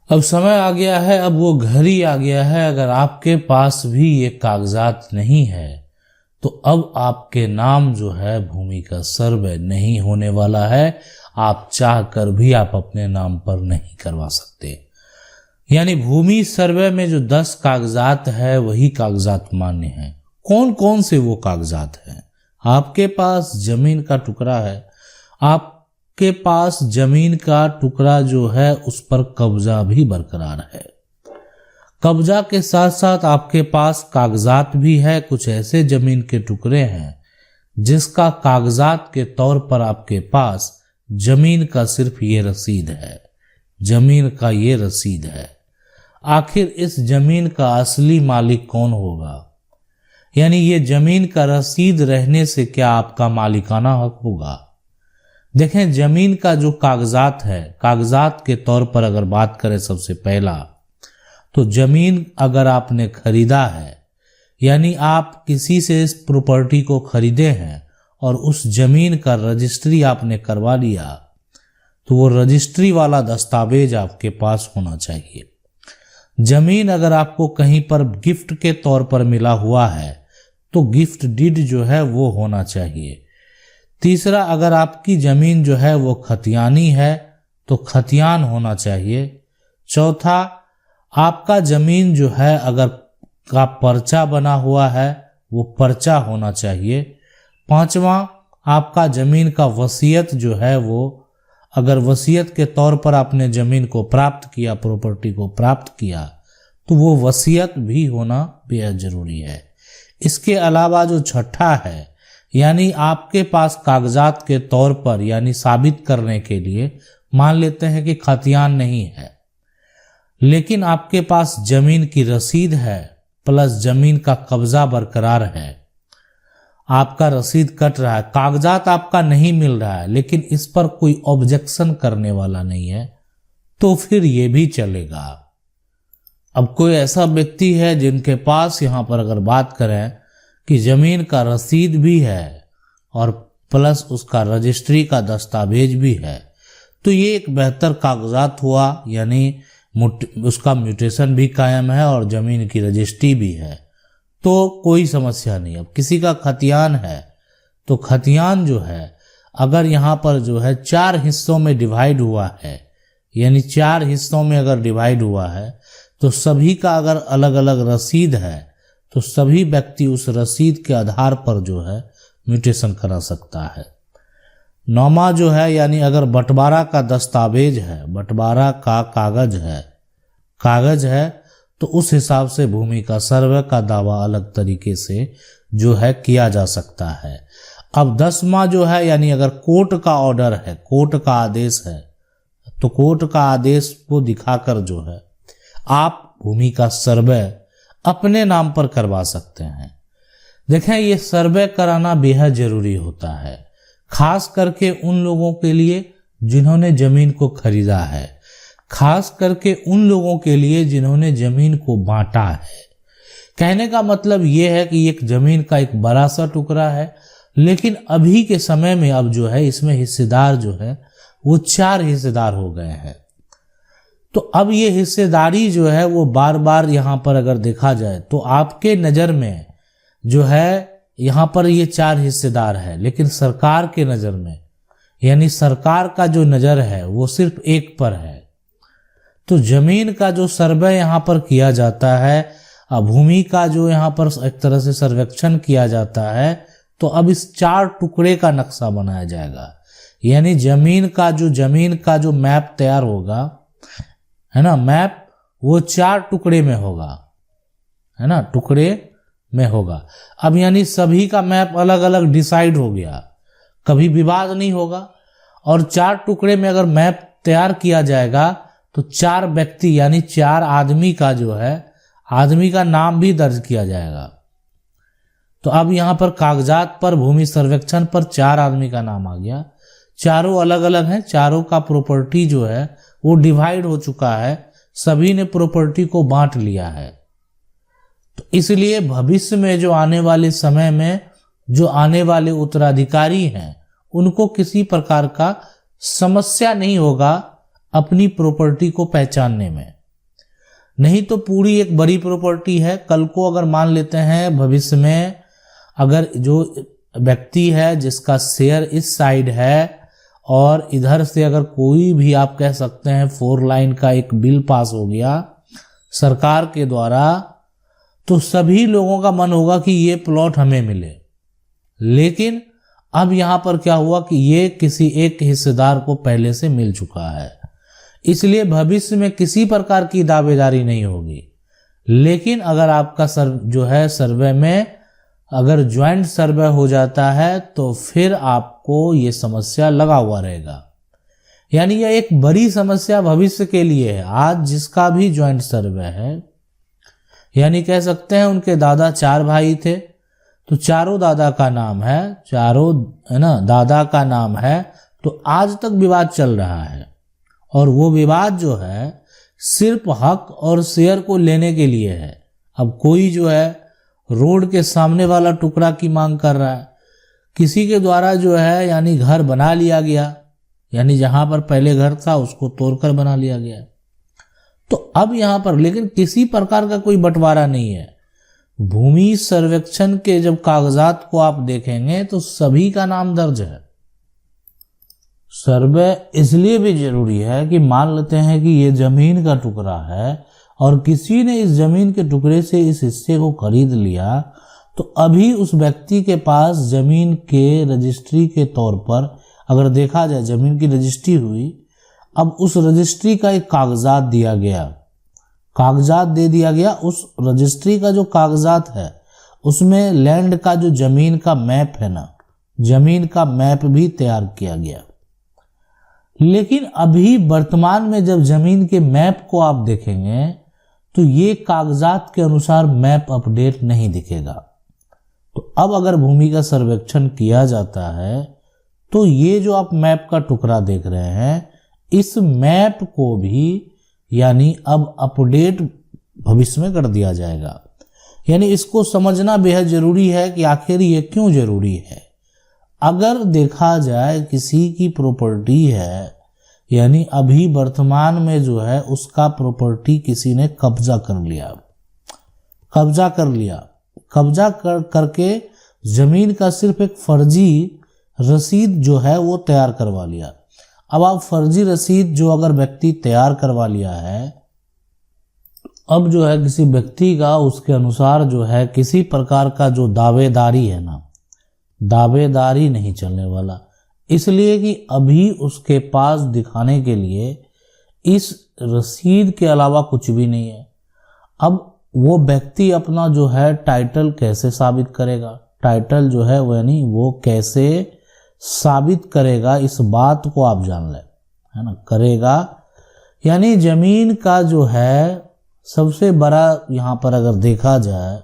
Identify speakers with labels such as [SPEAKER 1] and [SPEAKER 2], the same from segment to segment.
[SPEAKER 1] अब समय आ गया है, अब वो घड़ी आ गया है। अगर आपके पास भी ये कागजात नहीं है तो अब आपके नाम जो है भूमि का सर्वे नहीं होने वाला है। आप चाह कर भी आप अपने नाम पर नहीं करवा सकते। यानी भूमि सर्वे में जो 10 कागजात है वही कागजात मान्य हैं। कौन कौन से वो कागजात हैं? आपके पास जमीन का टुकड़ा है, आपके पास जमीन का टुकड़ा जो है उस पर कब्जा भी बरकरार है। कब्जा के साथ साथ आपके पास कागजात भी है। कुछ ऐसे जमीन के टुकड़े हैं जिसका कागजात के तौर पर आपके पास जमीन का सिर्फ ये रसीद है, जमीन का ये रसीद है। आखिर इस जमीन का असली मालिक कौन होगा? यानी ये जमीन का रसीद रहने से क्या आपका मालिकाना हक होगा? देखें, जमीन का जो कागजात है, कागजात के तौर पर अगर बात करें सबसे पहला, तो जमीन अगर आपने खरीदा है, यानी आप किसी से इस प्रॉपर्टी को खरीदे हैं और उस जमीन का रजिस्ट्री आपने करवा लिया, तो वो रजिस्ट्री वाला दस्तावेज आपके पास होना चाहिए। जमीन अगर आपको कहीं पर गिफ्ट के तौर पर मिला हुआ है तो गिफ्ट डीड जो है वो होना चाहिए। तीसरा, अगर आपकी जमीन जो है वो खतियानी है तो खतियान होना चाहिए। चौथा, आपका जमीन जो है अगर का पर्चा बना हुआ है वो पर्चा होना चाहिए। पांचवा, आपका जमीन का वसीयत जो है वो, अगर वसीयत के तौर पर आपने जमीन को प्राप्त किया, प्रॉपर्टी को प्राप्त किया, तो वो वसीयत भी होना बेहद जरूरी है। इसके अलावा जो छठा है, यानी आपके पास कागजात के तौर पर, यानी साबित करने के लिए मान लेते हैं कि खतियान नहीं है, लेकिन आपके पास जमीन की रसीद है प्लस जमीन का कब्जा बरकरार है। आपका रसीद कट रहा है, कागजात आपका नहीं मिल रहा है, लेकिन इस पर कोई ऑब्जेक्शन करने वाला नहीं है, तो फिर ये भी चलेगा। अब कोई ऐसा व्यक्ति है जिनके पास यहां पर अगर बात करें कि जमीन का रसीद भी है और प्लस उसका रजिस्ट्री का दस्तावेज भी है, तो ये एक बेहतर कागजात हुआ, यानी उसका म्यूटेशन भी कायम है और जमीन की रजिस्ट्री भी है, तो कोई समस्या नहीं। अब किसी का खतियान है तो खतियान जो है अगर यहाँ पर जो है 4 हिस्सों में डिवाइड हुआ है, यानी 4 हिस्सों में अगर डिवाइड हुआ है, तो सभी का अगर अलग अलग रसीद है तो सभी व्यक्ति उस रसीद के आधार पर जो है म्यूटेशन करा सकता है। 9वां जो है, यानी अगर बंटवारा का दस्तावेज है, बंटवारा का कागज है तो उस हिसाब से भूमि का सर्वे का दावा अलग तरीके से जो है किया जा सकता है। अब 10वां जो है, यानी अगर कोर्ट का ऑर्डर है, कोर्ट का आदेश है, तो कोर्ट का आदेश को दिखाकर जो है आप भूमि का सर्वे अपने नाम पर करवा सकते हैं। देखें, ये सर्वे कराना बेहद जरूरी होता है, खास करके उन लोगों के लिए जिन्होंने जमीन को खरीदा है, खास करके उन लोगों के लिए जिन्होंने जमीन को बांटा है। कहने का मतलब ये है कि एक जमीन का एक बड़ा सा टुकड़ा है, लेकिन अभी के समय में अब जो है इसमें हिस्सेदार जो है वो 4 हिस्सेदार हो गए हैं। तो अब ये हिस्सेदारी जो है वो बार बार यहाँ पर अगर देखा जाए तो आपके नज़र में जो है यहाँ पर ये 4 हिस्सेदार है, लेकिन सरकार के नज़र में, यानी सरकार का जो नज़र है वो सिर्फ एक पर है। तो जमीन का जो सर्वे यहाँ पर किया जाता है, भूमि का जो यहाँ पर एक तरह से सर्वेक्षण किया जाता है, तो अब इस 4 टुकड़े का नक्शा बनाया जाएगा। यानी जमीन का जो मैप तैयार होगा, है ना, मैप वो 4 टुकड़े में होगा, है ना, टुकड़े में होगा। अब यानी सभी का मैप अलग अलग डिसाइड हो गया, कभी विवाद नहीं होगा। और 4 टुकड़े में अगर मैप तैयार किया जाएगा तो 4 व्यक्ति यानी 4 आदमी का जो है, आदमी का नाम भी दर्ज किया जाएगा। तो अब यहाँ पर कागजात पर, भूमि सर्वेक्षण पर 4 आदमी का नाम आ गया, चारों अलग अलग हैं, चारों का प्रॉपर्टी जो है वो डिवाइड हो चुका है, सभी ने प्रॉपर्टी को बांट लिया है। तो इसलिए भविष्य में जो आने वाले समय में जो आने वाले उत्तराधिकारी हैं उनको किसी प्रकार का समस्या नहीं होगा अपनी प्रॉपर्टी को पहचानने में। नहीं तो पूरी एक बड़ी प्रॉपर्टी है। कल को अगर मान लेते हैं भविष्य में अगर जो व्यक्ति है जिसका शेयर इस साइड है और इधर से अगर कोई भी आप कह सकते हैं 4 लाइन का एक बिल पास हो गया सरकार के द्वारा, तो सभी लोगों का मन होगा कि ये प्लॉट हमें मिले। लेकिन अब यहां पर क्या हुआ कि ये किसी एक हिस्सेदार को पहले से मिल चुका है, इसलिए भविष्य में किसी प्रकार की दावेदारी नहीं होगी। लेकिन अगर आपका सर्वे में अगर ज्वाइंट सर्वे हो जाता है तो फिर आपको ये समस्या लगा हुआ रहेगा। यानी यह एक बड़ी समस्या भविष्य के लिए है। आज जिसका भी ज्वाइंट सर्वे है, यानी कह सकते हैं उनके दादा 4 भाई थे, तो चारों दादा का नाम है, चारों है ना दादा का नाम है, तो आज तक विवाद चल रहा है। और वो विवाद जो है सिर्फ हक और शेयर को लेने के लिए है। अब कोई जो है रोड के सामने वाला टुकड़ा की मांग कर रहा है, किसी के द्वारा जो है यानी घर बना लिया गया, यानी जहां पर पहले घर था उसको तोड़कर बना लिया गया। तो अब यहां पर लेकिन किसी प्रकार का कोई बंटवारा नहीं है। भूमि सर्वेक्षण के जब कागजात को आप देखेंगे तो सभी का नाम दर्ज है। सर्वे इसलिए भी जरूरी है कि मान लेते हैं कि ये जमीन का टुकड़ा है और किसी ने इस जमीन के टुकड़े से इस हिस्से को खरीद लिया, तो अभी उस व्यक्ति के पास जमीन के रजिस्ट्री के तौर पर अगर देखा जाए जमीन की रजिस्ट्री हुई, अब उस रजिस्ट्री का एक कागजात दिया गया, कागजात दे दिया गया। उस रजिस्ट्री का जो कागजात है उसमें लैंड का जो जमीन का मैप है ना, जमीन का मैप भी तैयार किया गया। लेकिन अभी वर्तमान में जब जमीन के मैप को आप देखेंगे तो ये कागजात के अनुसार मैप अपडेट नहीं दिखेगा। तो अब अगर भूमि का सर्वेक्षण किया जाता है तो ये जो आप मैप का टुकड़ा देख रहे हैं, इस मैप को भी यानी अब अपडेट भविष्य में कर दिया जाएगा। यानी इसको समझना बेहद जरूरी है कि आखिर ये क्यों जरूरी है। अगर देखा जाए किसी की प्रॉपर्टी है, यानी अभी वर्तमान में जो है उसका प्रॉपर्टी किसी ने कब्जा कर लिया, कब्जा करके जमीन का सिर्फ एक फर्जी रसीद जो है वो तैयार करवा लिया। अब आप फर्जी रसीद जो अगर व्यक्ति तैयार करवा लिया है, अब जो है किसी व्यक्ति का उसके अनुसार जो है किसी प्रकार का जो दावेदारी है ना, दावेदारी नहीं चलने वाला, इसलिए कि अभी उसके पास दिखाने के लिए इस रसीद के अलावा कुछ भी नहीं है। अब वो व्यक्ति अपना जो है टाइटल कैसे साबित करेगा, टाइटल जो है वो यानी वो कैसे साबित करेगा, इस बात को आप जान लें, है ना, करेगा। यानी जमीन का जो है सबसे बड़ा यहाँ पर अगर देखा जाए,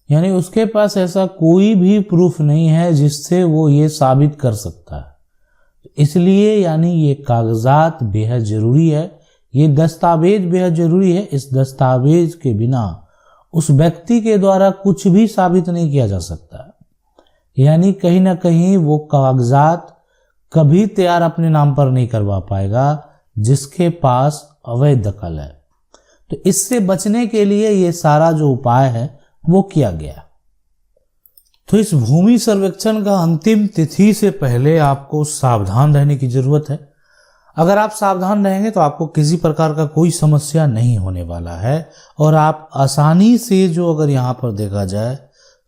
[SPEAKER 1] यानी उसके पास ऐसा कोई भी प्रूफ नहीं है जिससे वो ये साबित कर सकता है। इसलिए यानी ये कागजात बेहद जरूरी है, ये दस्तावेज बेहद जरूरी है। इस दस्तावेज के बिना उस व्यक्ति के द्वारा कुछ भी साबित नहीं किया जा सकता। यानी कहीं ना कहीं वो कागजात कभी तैयार अपने नाम पर नहीं करवा पाएगा जिसके पास अवैध दखल है। तो इससे बचने के लिए ये सारा जो उपाय है वो किया गया। तो इस भूमि सर्वेक्षण का अंतिम तिथि से पहले आपको सावधान रहने की जरूरत है। अगर आप सावधान रहेंगे तो आपको किसी प्रकार का कोई समस्या नहीं होने वाला है और आप आसानी से जो अगर यहाँ पर देखा जाए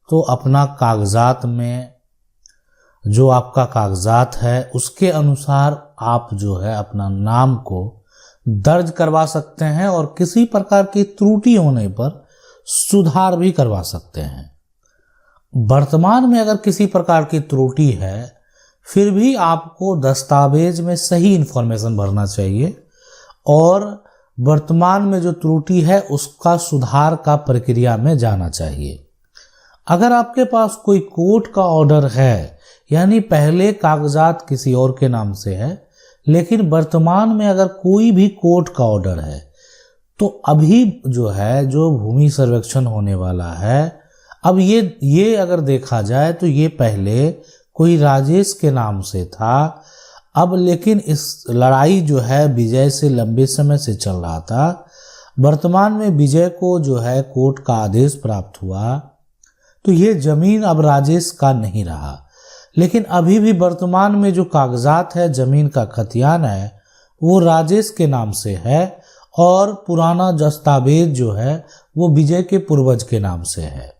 [SPEAKER 1] तो अपना कागजात में जो आपका कागजात है उसके अनुसार आप जो है अपना नाम को दर्ज करवा सकते हैं और किसी प्रकार की त्रुटि होने पर सुधार भी करवा सकते हैं। वर्तमान में अगर किसी प्रकार की त्रुटि है फिर भी आपको दस्तावेज में सही इंफॉर्मेशन भरना चाहिए और वर्तमान में जो त्रुटि है उसका सुधार का प्रक्रिया में जाना चाहिए। अगर आपके पास कोई कोर्ट का ऑर्डर है, यानी पहले कागजात किसी और के नाम से है लेकिन वर्तमान में अगर कोई भी कोर्ट का ऑर्डर है, तो अभी जो है जो भूमि सर्वेक्षण होने वाला है, अब ये अगर देखा जाए तो ये पहले कोई राजेश के नाम से था। अब लेकिन इस लड़ाई जो है विजय से लंबे समय से चल रहा था। वर्तमान में विजय को जो है कोर्ट का आदेश प्राप्त हुआ, तो ये जमीन अब राजेश का नहीं रहा। लेकिन अभी भी वर्तमान में जो कागजात है, जमीन का खतियान है, वो राजेश के नाम से है और पुराना दस्तावेज जो है वो विजय के पूर्वज के नाम से है।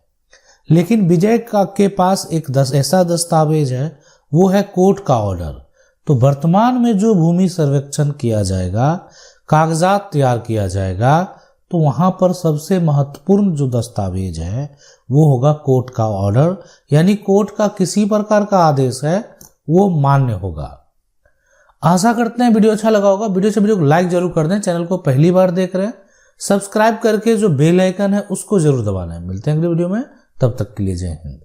[SPEAKER 1] लेकिन विजय के पास एक ऐसा दस्तावेज है, वो है कोर्ट का ऑर्डर। तो वर्तमान में जो भूमि सर्वेक्षण किया जाएगा, कागजात तैयार किया जाएगा, तो वहां पर सबसे महत्वपूर्ण जो दस्तावेज है वो होगा कोर्ट का ऑर्डर, यानी कोर्ट का किसी प्रकार का आदेश है वो मान्य होगा। आशा करते हैं वीडियो अच्छा लगा होगा। वीडियो को लाइक जरूर कर दें। चैनल को पहली बार देख रहे हैं, सब्सक्राइब करके जो बेल आइकन है उसको जरूर दबाना है। मिलते हैं अगले वीडियो में, तब तक के लिए जय हिंद।